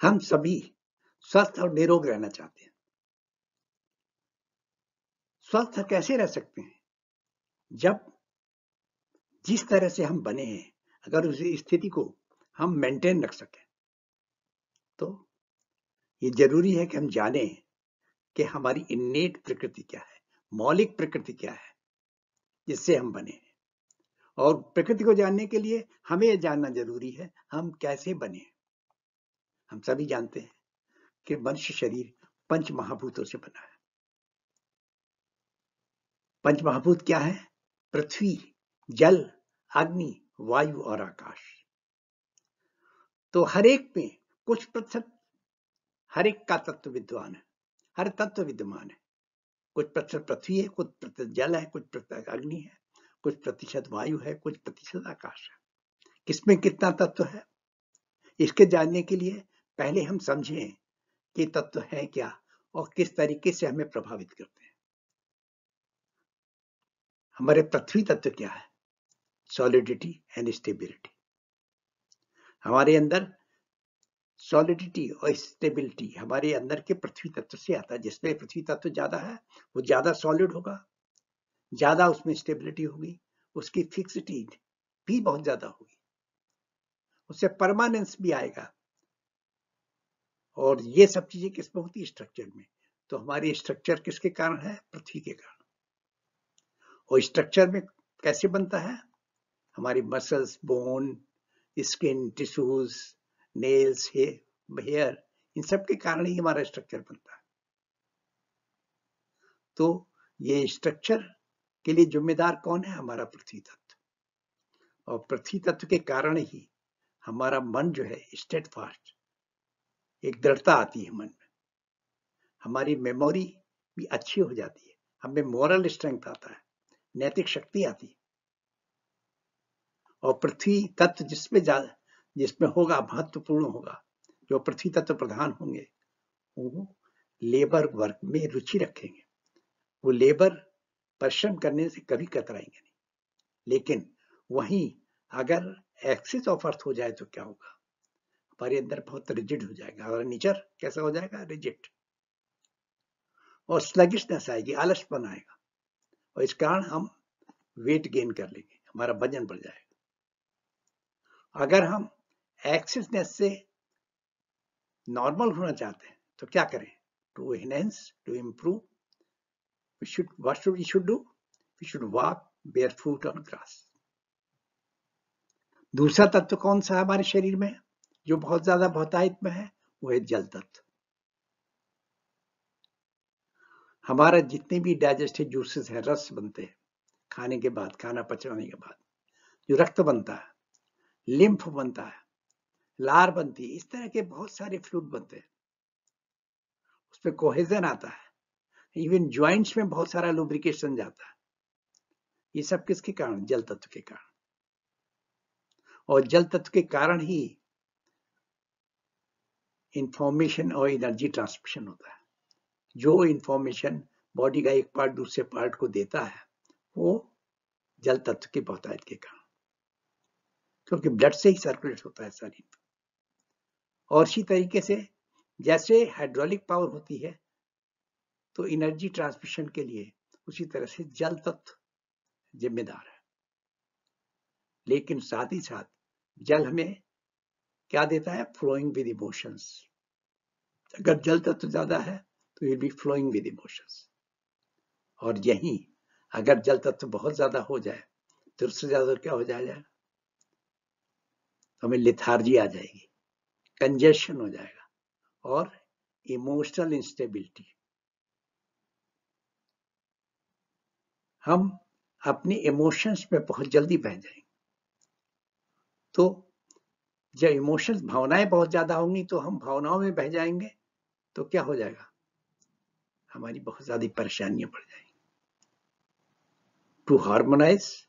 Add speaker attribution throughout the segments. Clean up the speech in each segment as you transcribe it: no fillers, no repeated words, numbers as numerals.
Speaker 1: हम सभी स्वस्थ और निरोग रहना चाहते हैं। स्वस्थ कैसे रह सकते हैं? जब जिस तरह से हम बने हैं, अगर उस स्थिति को हम मेंटेन रख सकें, तो ये जरूरी है कि हम जाने कि हमारी इन्नेट प्रकृति क्या है, मौलिक प्रकृति क्या है, जिससे हम बने हैं। और प्रकृति को जानने के लिए हमें यह जानना जरूरी है हम कैसे बने। हम सभी जानते हैं कि मनुष्य शरीर पंच महाभूतों से बना है। पंच महाभूत क्या है? पृथ्वी, जल, अग्नि, वायु और आकाश। तो हर एक में कुछ प्रतिशत हर एक का तत्व विद्वान है, हर तत्व विद्यमान है। कुछ प्रतिशत पृथ्वी है, कुछ प्रतिशत जल है, कुछ प्रतिशत अग्नि है, कुछ प्रतिशत वायु है, कुछ प्रतिशत आकाश है। किसमें कितना तत्व है, इसके जानने के लिए पहले हम समझें कि तत्व है क्या और किस तरीके से हमें प्रभावित करते हैं। हमारे पृथ्वी तत्व क्या है? Solidity and stability. हमारे अंदर सॉलिडिटी और स्टेबिलिटी हमारे अंदर के पृथ्वी तत्व से आता है। जिसमें पृथ्वी तत्व ज्यादा है वो ज्यादा सॉलिड होगा, ज्यादा उसमें स्टेबिलिटी होगी, उसकी फिक्सिटी भी बहुत ज्यादा होगी, उससे परमानेंस भी आएगा। और ये सब चीजें किसमें होती है? स्ट्रक्चर में। तो हमारी स्ट्रक्चर किसके कारण है? पृथ्वी के कारण। और स्ट्रक्चर में कैसे बनता है? हमारी muscles, bone, skin, tissues, nails, hair, इन सब के कारण ही हमारा स्ट्रक्चर बनता है। तो ये स्ट्रक्चर के लिए जिम्मेदार कौन है? हमारा पृथ्वी तत्व। और पृथ्वी तत्व के कारण ही हमारा मन जो है स्टेडफास्ट, एक दृढ़ता आती है मन में, हमारी मेमोरी भी अच्छी हो जाती है, हमें मोरल स्ट्रेंथ आता है, नैतिक शक्ति आती है। और पृथ्वी तत्व जिसमें होगा महत्वपूर्ण होगा, जो पृथ्वी तत्व प्रधान होंगे वो लेबर वर्क में रुचि रखेंगे, वो लेबर परिश्रम करने से कभी कतराएंगे नहीं। लेकिन वहीं अगर एक्सिस ऑफ अर्थ हो जाए तो क्या होगा? हमारे अंदर बहुत रिजिड हो जाएगा, हमारा नेचर कैसा हो जाएगा? रिजिड। और स्लगिशनेस आएगी, आलसपन आएगा, और इस कारण हम वेट गेन कर लेंगे, हमारा वजन बढ़ जाएगा। अगर हम एक्सिसनेस से नॉर्मल होना चाहते हैं तो क्या करें? To enhance, to improve, what should we should do? We should walk barefoot on grass. दूसरा तत्व कौन सा है हमारे शरीर में जो बहुत ज्यादा बहुतायत में है? वो है जल तत्व। हमारा जितने भी डाइजेस्टिव जूसेस हैं, रस बनते हैं खाने के बाद, खाना पचाने के बाद, जो रक्त बनता है, लिम्फ बनता है, लार बनती है, इस तरह के बहुत सारे फ्लूइड बनते हैं, उसमें कोहेजन आता है, इवन ज्वाइंट्स में बहुत सारा लुब्रिकेशन जाता है। ये सब किसके कारण? जल तत्व के कारण। और जल तत्व के कारण ही इंफॉर्मेशन और एनर्जी ट्रांसमिशन होता है। जो इंफॉर्मेशन बॉडी का एक पार्ट दूसरे पार्ट को देता है वो जल तत्व के बहुतायत के कारण, क्योंकि ब्लड से ही सर्कुलेट होता है शरीर में। और इसी तरीके से जैसे हाइड्रोलिक पावर होती है तो एनर्जी ट्रांसमिशन के लिए उसी तरह से जल तत्व जिम्मेदार है। लेकिन साथ ही साथ जल हमें क्या देता है? Flowing with emotions. अगर जल तत्व ज्यादा है तो will be flowing with emotions. और यही अगर जल तत्व बहुत ज्यादा हो जाए तो उससे ज्यादा क्या हो जाएगा? हमें लिथार्जी आ जाएगी, कंजेशन हो जाएगा और इमोशनल इंस्टेबिलिटी। हम अपने इमोशंस में बहुत जल्दी बह जाएंगे। तो जब इमोशंस, भावनाएं बहुत ज्यादा होंगी तो हम भावनाओं में बह जाएंगे तो क्या हो जाएगा? हमारी बहुत ज्यादा परेशानियां बढ़ जाएंगी। To harmonise,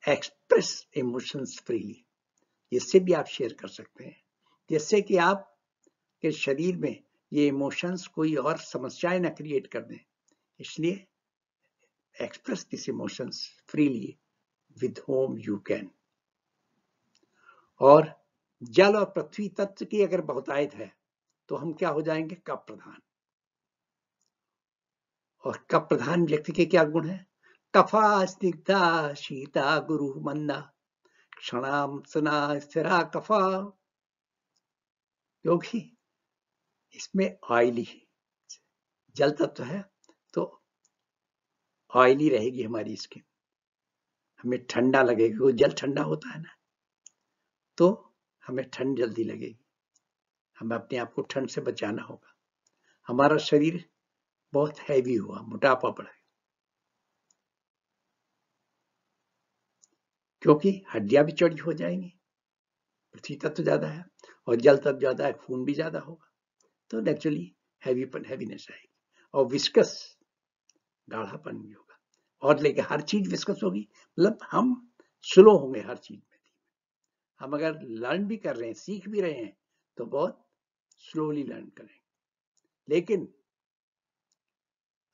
Speaker 1: express emotions freely, इससे भी आप शेयर कर सकते हैं, जिससे कि आप के शरीर में ये इमोशंस कोई और समस्याएं ना क्रिएट कर दें। इसलिए express this emotions freely with home you can. और जल और पृथ्वी तत्व की अगर बहुतायत है तो हम क्या हो जाएंगे? कफ प्रधान। और कफ प्रधान व्यक्ति के क्या गुण है? कफा स्निग्धा शीता गुरु मंदा क्षणाम सना स्थिरा कफा। क्योंकि इसमें ऑयली जल तत्व है, तो ऑयली रहेगी हमारी स्किन, हमें ठंडा लगेगा, वो जल ठंडा होता है ना, तो हमें ठंड जल्दी लगेगी, हमें अपने आप को ठंड से बचाना होगा। हमारा शरीर बहुत हैवी हुआ, मोटापा बढ़ेगा, क्योंकि हड्डियां भी चौड़ी हो जाएंगी, पृथ्वी तत्व ज्यादा है और जल तत्व ज्यादा है, खून भी ज्यादा होगा, तो नेचुरली हैवीनेस आएगी और विस्कस गाढ़ापन भी होगा। और लेकिन हर चीज विस्कस होगी, मतलब हम स्लो होंगे हर चीज में। हम अगर लर्न भी कर रहे हैं, सीख भी रहे हैं, तो बहुत स्लोली लर्न करेंगे। लेकिन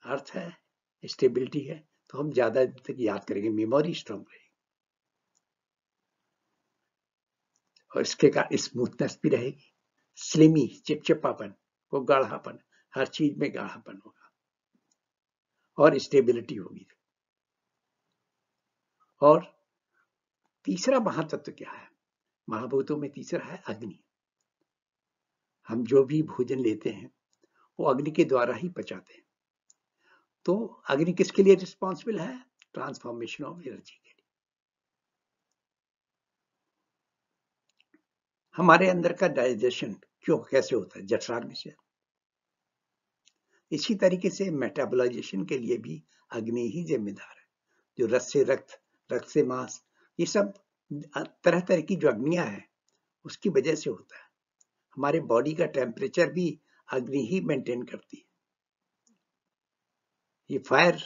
Speaker 1: अर्थ है, स्टेबिलिटी है, तो हम ज्यादा तक याद करेंगे, मेमोरी स्ट्रांग रहेगी और इसके कारण स्मूथनेस भी रहेगी, स्लिमी चिपचिपापन, वो गाढ़ापन, हर चीज में गाढ़ापन होगा और स्टेबिलिटी होगी। और तीसरा महातत्व क्या है? महाभूतों में तीसरा है अग्नि। हम जो भी भोजन लेते हैं वो अग्नि के द्वारा ही पचाते हैं। तो अग्नि किसके लिए रिस्पॉन्सिबल है? ट्रांसफॉर्मेशन ऑफ एनर्जी के लिए। हमारे अंदर का डाइजेशन कैसे होता है? जठराग्नि से। इसी तरीके से मेटाबॉलाइजेशन के लिए भी अग्नि ही जिम्मेदार है। जो रक्त से रक्त, रक्त से मांस, ये सब तरह तरह की जो अग्नियां है उसकी वजह से होता है। हमारे बॉडी का टेम्परेचर भी अग्नि ही मेंटेन करती है। ये फायर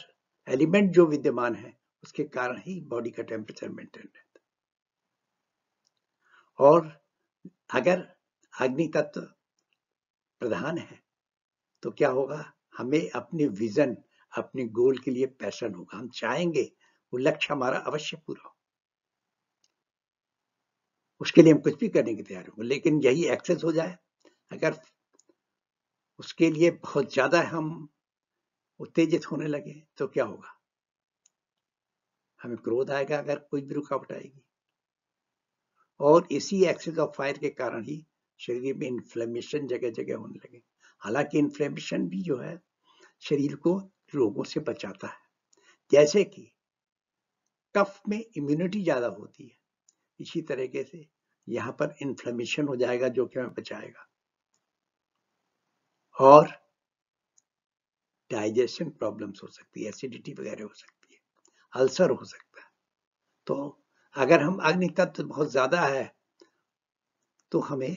Speaker 1: एलिमेंट जो विद्यमान है उसके कारण ही बॉडी का टेम्परेचर मेंटेन रहता है। और अगर अग्नि तत्व प्रधान है तो क्या होगा? हमें अपने विजन, अपने गोल के लिए पैशन होगा, हम चाहेंगे वो लक्ष्य हमारा अवश्य पूरा हो, उसके लिए हम कुछ भी करने की तैयार होंगे। लेकिन यही एक्सेस हो जाए, अगर उसके लिए बहुत ज्यादा हम उत्तेजित होने लगे तो क्या होगा? हमें क्रोध आएगा, अगर कोई भी रुकावट आएगी। और इसी एक्सेस ऑफ फायर के कारण ही शरीर में इन्फ्लेमेशन जगह जगह होने लगे। हालांकि इन्फ्लेमेशन भी जो है शरीर को रोगों से बचाता है, जैसे कि कफ में इम्यूनिटी ज्यादा होती है, इसी तरीके से यहाँ पर इन्फ्लेमेशन हो जाएगा जो कि हमें बचाएगा। और डाइजेशन प्रॉब्लम्स हो सकती है, एसिडिटी वगैरह हो सकती है, अल्सर हो सकता है। तो अगर हम अग्नि तत्व बहुत ज्यादा है तो हमें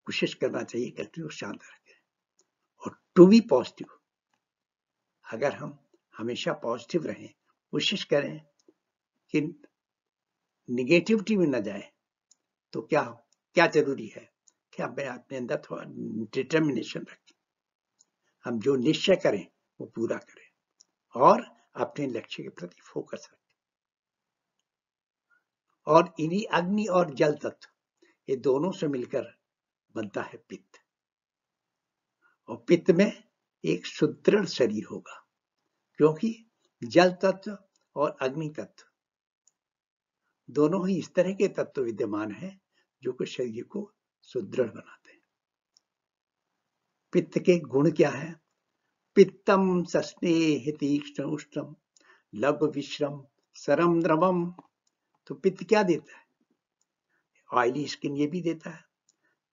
Speaker 1: कोशिश करना चाहिए कि शांत रखें और टू बी पॉजिटिव। अगर हम हमेशा पॉजिटिव रहें, कोशिश करें कि निगेटिविटी में न जाए, तो क्या जरूरी है कि हमें अपने अंदर थोड़ा डिटर्मिनेशन रखें, हम जो निश्चय करें वो पूरा करें और अपने लक्ष्य के प्रति फोकस रखें। और इन्हीं अग्नि और जल तत्व, ये दोनों से मिलकर बनता है पित्त। और पित्त में एक सुदृढ़ शरीर होगा, क्योंकि जल तत्व और अग्नि तत्व दोनों ही इस तरह के तत्व विद्यमान हैं जो कि शरीर को सुदृढ़ बनाते हैं। पित्त के गुण क्या है? पित्तम सस्नेह तीक्ष्ण उष्णम लघु विश्रम सरम द्रवम। तो पित्त क्या देता है? ऑयली स्किन ये भी देता है,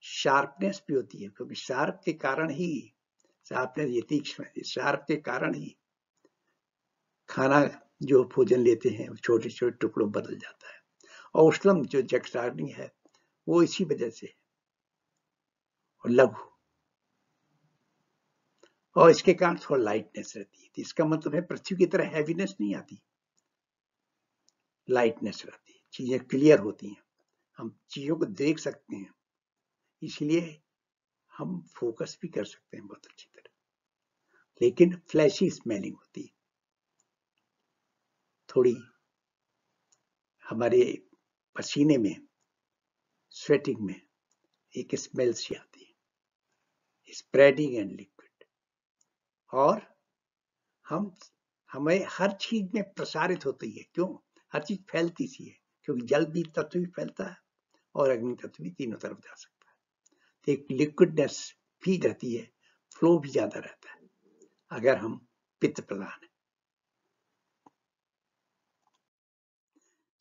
Speaker 1: शार्पनेस भी होती है, क्योंकि शार्प के कारण ही, शार्पनेस ये तीक्ष्ण, शार्प के कारण ही खाना जो भोजन लेते हैं छोटे छोटे टुकड़ों बदल जाता है। और उष्णम जो जठराग्नि है वो इसी वजह से, और लघु, और इसके कारण थोड़ा लाइटनेस रहती है। तो इसका मतलब है पृथ्वी की तरह हैवीनेस नहीं आती, लाइटनेस रहती है, चीजें क्लियर होती हैं, हम चीजों को देख सकते हैं, इसलिए हम फोकस भी कर सकते हैं बहुत अच्छी तरह। लेकिन फ्लैशी स्मेलिंग होती है, थोड़ी हमारे पसीने में, स्वेटिंग में एक स्मेल सी आती है, स्प्रेडिंग एंड लिक्विड। और हमें हर चीज में प्रसारित होती है। क्यों? हर चीज फैलती सी है, क्योंकि जल भी तत्व भी फैलता है और अग्नि तत्व भी तीनों तरफ जा सकता है। तो एक लिक्विडनेस भी रहती है, फ्लो भी ज्यादा रहता है अगर हम पित्त प्रधान है।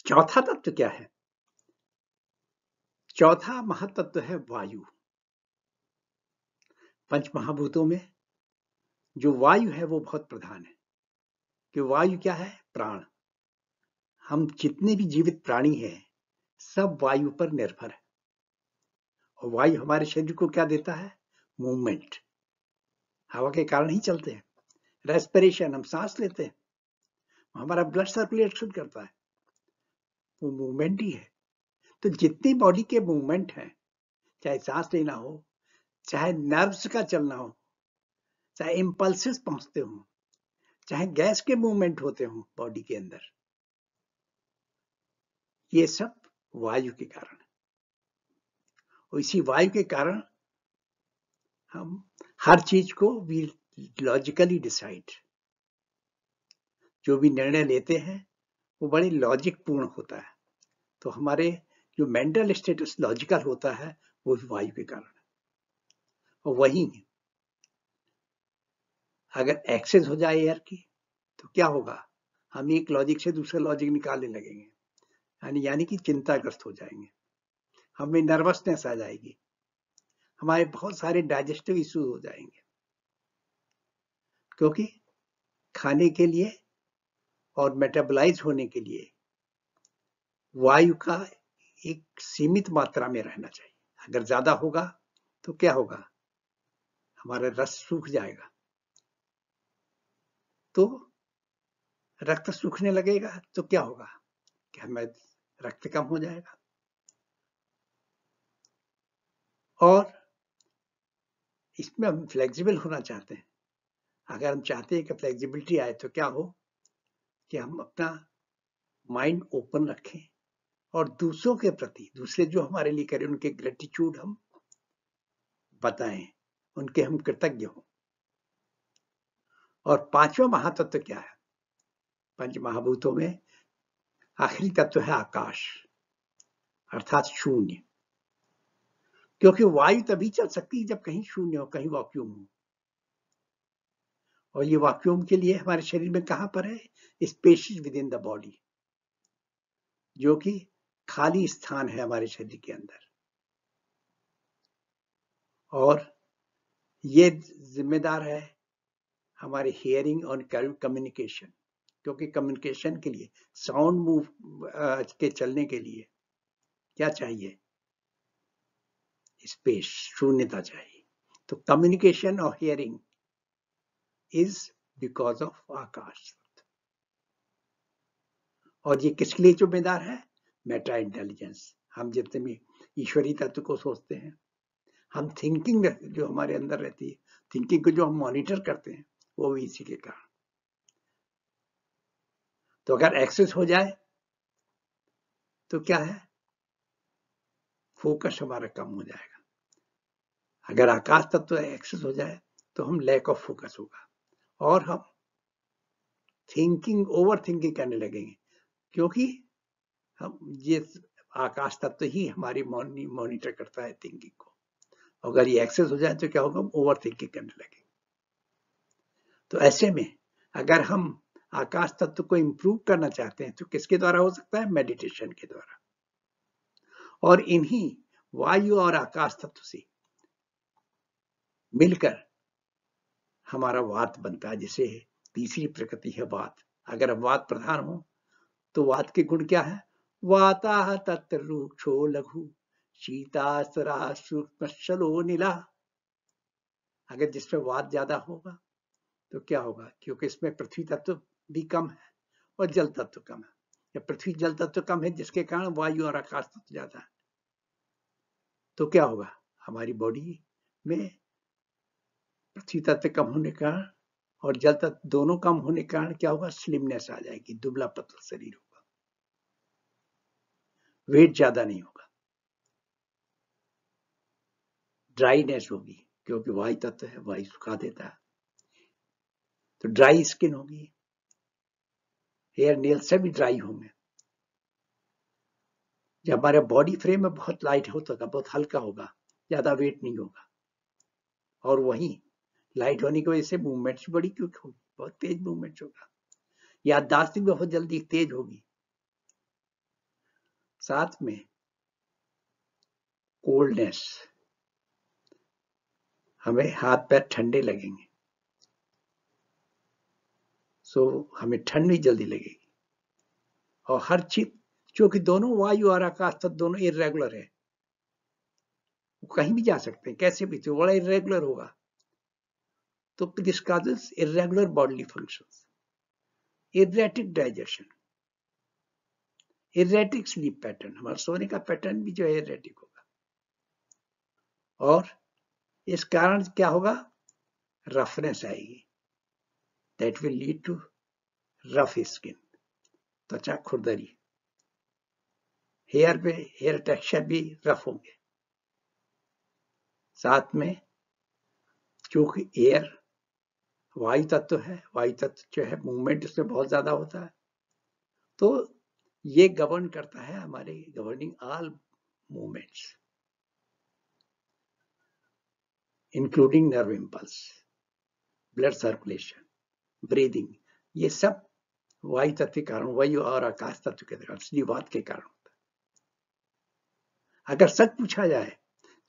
Speaker 1: चौथा तत्व क्या है? चौथा महातत्व है वायु। पंच महाभूतों में जो वायु है वो बहुत प्रधान है। कि वायु क्या है? प्राण। हम जितने भी जीवित प्राणी हैं सब वायु पर निर्भर है। और वायु हमारे शरीर को क्या देता है? मूवमेंट। हवा के कारण ही चलते हैं। रेस्पिरेशन, हम सांस लेते हैं, हमारा ब्लड सर्कुलेशन करता है, वो मूवमेंट ही है। तो जितनी बॉडी के मूवमेंट हैं, चाहे सांस लेना हो, चाहे नर्व्स का चलना हो, चाहे इंपल्सेस पहुंचते हो, चाहे गैस के मूवमेंट होते हो बॉडी के अंदर, ये सब वायु के कारण है। और इसी वायु के कारण हम हर चीज को वी लॉजिकली डिसाइड, जो भी निर्णय लेते हैं वो बड़े लॉजिक पूर्ण होता है। तो हमारे जो मेंटल स्टेटस लॉजिकल होता है वो वायु के कारण है। और वही अगर एक्सेस हो जाए एयर की तो क्या होगा? हम एक लॉजिक से दूसरा लॉजिक निकालने लगेंगे, यानी कि चिंताग्रस्त हो जाएंगे, हमें नर्वसनेस आ जाएगी, हमारे बहुत सारे डाइजेस्टिव इश्यूज हो जाएंगे। क्योंकि खाने के लिए और मेटाबोलाइज होने के लिए वायु का एक सीमित मात्रा में रहना चाहिए। अगर ज्यादा होगा तो क्या होगा? हमारा रस सूख जाएगा, तो रक्त सूखने लगेगा तो क्या होगा? कि हमें रक्त कम हो जाएगा। और इसमें हम फ्लेक्सिबल होना चाहते हैं। अगर हम चाहते हैं कि फ्लेक्सिबिलिटी आए तो क्या हो? कि हम अपना माइंड ओपन रखें और दूसरों के प्रति, दूसरे जो हमारे लिए करें, उनके ग्रेटिट्यूड हम बताएं, उनके हम कृतज्ञ हों। और पांचवा महातत्व क्या है? पंच महाभूतों में आखिरी तत्व है आकाश, अर्थात शून्य। क्योंकि वायु तभी चल सकती है जब कहीं शून्य हो, कहीं वैक्यूम हो। और ये वैक्यूम के लिए हमारे शरीर में कहां पर है? Spaces with in the body, जो कि खाली स्थान है हमारे शरीर के अंदर। और ये जिम्मेदार है हमारे हियरिंग और कम्युनिकेशन। क्योंकि कम्युनिकेशन के लिए, साउंड मूव के चलने के लिए क्या चाहिए? स्पेस, शून्यता चाहिए। तो कम्युनिकेशन और हियरिंग इज बिकॉज ऑफ आकाश। और ये किसके लिए जिम्मेदार है? Meta intelligence. हम जितने भी ईश्वरीय तत्व को सोचते हैं, हम थिंकिंग जो हमारे अंदर रहती है, थिंकिंग को जो हम मॉनिटर करते हैं, वो भी इसी के कारण। तो अगर एक्सेस हो जाए तो क्या है? फोकस हमारा कम हो जाएगा। अगर आकाश तत्व एक्सेस हो जाए तो हम लैक ऑफ फोकस होगा और हम थिंकिंग, ओवर थिंकिंग करने लगेंगे। क्योंकि हम ये आकाश तत्व ही हमारी मॉनिटर करता है थिंकिंग को। अगर ये एक्सेस हो जाए तो क्या होगा? हम ओवर थिंकिंग करने लगेंगे। तो ऐसे में अगर हम आकाश तत्व को इंप्रूव करना चाहते हैं तो किसके द्वारा हो सकता है? मेडिटेशन के द्वारा। और इन्हीं वायु और आकाश तत्व से मिलकर हमारा वात बनता है, जिसे तीसरी प्रकृति है वात। अगर हम वात प्रधान हो तो वात के गुण क्या है? वाता तत्र रूक्षो लघु शीतासरा सूक्ष्मशलो नीला। अगर जिसमें वात ज्यादा होगा तो क्या होगा? क्योंकि इसमें पृथ्वी तत्व भी कम है और जल तत्व कम है। या पृथ्वी जल तत्व कम है जिसके कारण वायु और आकाश तत्व ज्यादा है, तो क्या होगा? हमारी बॉडी में पृथ्वी तत्व कम होने का और जल तत्व दोनों कम होने के कारण क्या होगा? स्लिमनेस आ जाएगी, दुबला पतला शरीर होगा, वेट ज्यादा नहीं होगा, ड्राईनेस होगी। क्योंकि वायु तत्व है, वायु सुखा देता है। तो ड्राई स्किन होगी, हेयर नेल सभी ड्राई होंगे। जब हमारा बॉडी फ्रेम में बहुत लाइट होगा, बहुत हल्का होगा, ज्यादा वेट नहीं होगा, और वहीं लाइट होने की वजह से मूवमेंट्स बड़ी क्विक होगी, बहुत तेज मूवमेंट्स होगा, याददाश्त भी बहुत जल्दी तेज होगी। साथ में कोल्डनेस, हमें हाथ पैर ठंडे लगेंगे, सो हमें ठंड भी जल्दी लगेगी। और हर चीज, क्योंकि दोनों वायु और आकाश तत्व दोनों इरेगुलर है, वो कहीं भी जा सकते हैं, कैसे भी, तो बड़ा इरेगुलर होगा। तो this causes irregular bodily functions, erratic digestion, erratic sleep pattern, हमारा सोने का पैटर्न भी जो है इरेटिक होगा। और इस कारण क्या होगा, रफनेस आएगी, that will lead to rough skin, त्वचा खुरदरी, हेयर पे हेयर टेक्सचर भी रफ होंगे। साथ में क्योंकि एयर वायु तत्व है, वायु तत्व जो है मूवमेंट उसमें बहुत ज्यादा होता है, तो ये गवर्न करता है हमारे, governing all movements including nerve impulse, blood circulation, breathing, ये सब वायु तत्व के कारण, वायु और आकाश तत्व के कारण, जीवात के कारण होता है। अगर सच पूछा जाए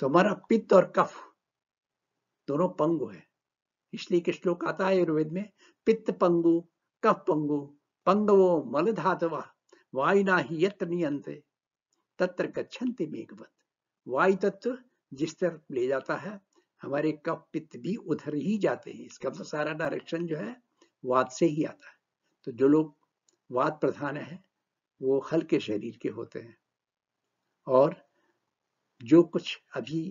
Speaker 1: तो हमारा पित्त और कफ दोनों पंगु है, इसलिए एक श्लोक आता है आयुर्वेद में, पित्त पंगु कफ पंगु पंगवो मल धातवा वायुना ही यत्र नियंते तत्र गच्छन्ति मेघवत। वायु तत्व जिस तरफ ले जाता है, हमारे कफ पित्त भी उधर ही जाते हैं। इसका तो सारा डायरेक्शन जो है वात से ही आता है। तो जो लोग वात प्रधान है वो हल्के शरीर के होते हैं, और जो कुछ अभी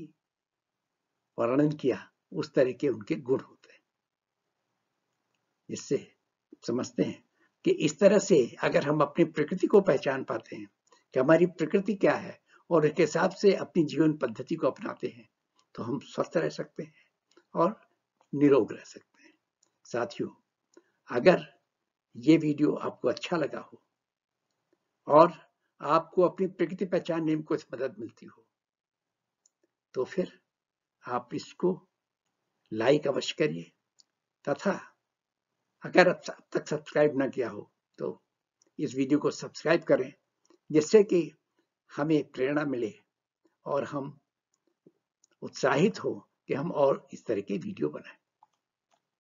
Speaker 1: वर्णन किया उस तरह के उनके गुण होते हैं। जिससे समझते हैं कि इस तरह से अगर हम अपनी प्रकृति को पहचान पाते हैं कि हमारी प्रकृति क्या है, और इसके हिसाब से अपनी जीवन पद्धति को अपनाते हैं, तो हम स्वस्थ रह सकते हैं और निरोग रह सकते हैं। साथियों, अगर ये वीडियो आपको अच्छा लगा हो और आपको अपनी प्रकृति पहचानने में कुछ मदद मिलती हो, तो फिर आप इसको लाइक अवश्य करिए, तथा अगर अब तक सब्सक्राइब ना किया हो तो इस वीडियो को सब्सक्राइब करें, जिससे कि हमें प्रेरणा मिले और हम उत्साहित हो कि हम और इस तरह के वीडियो बनाएं।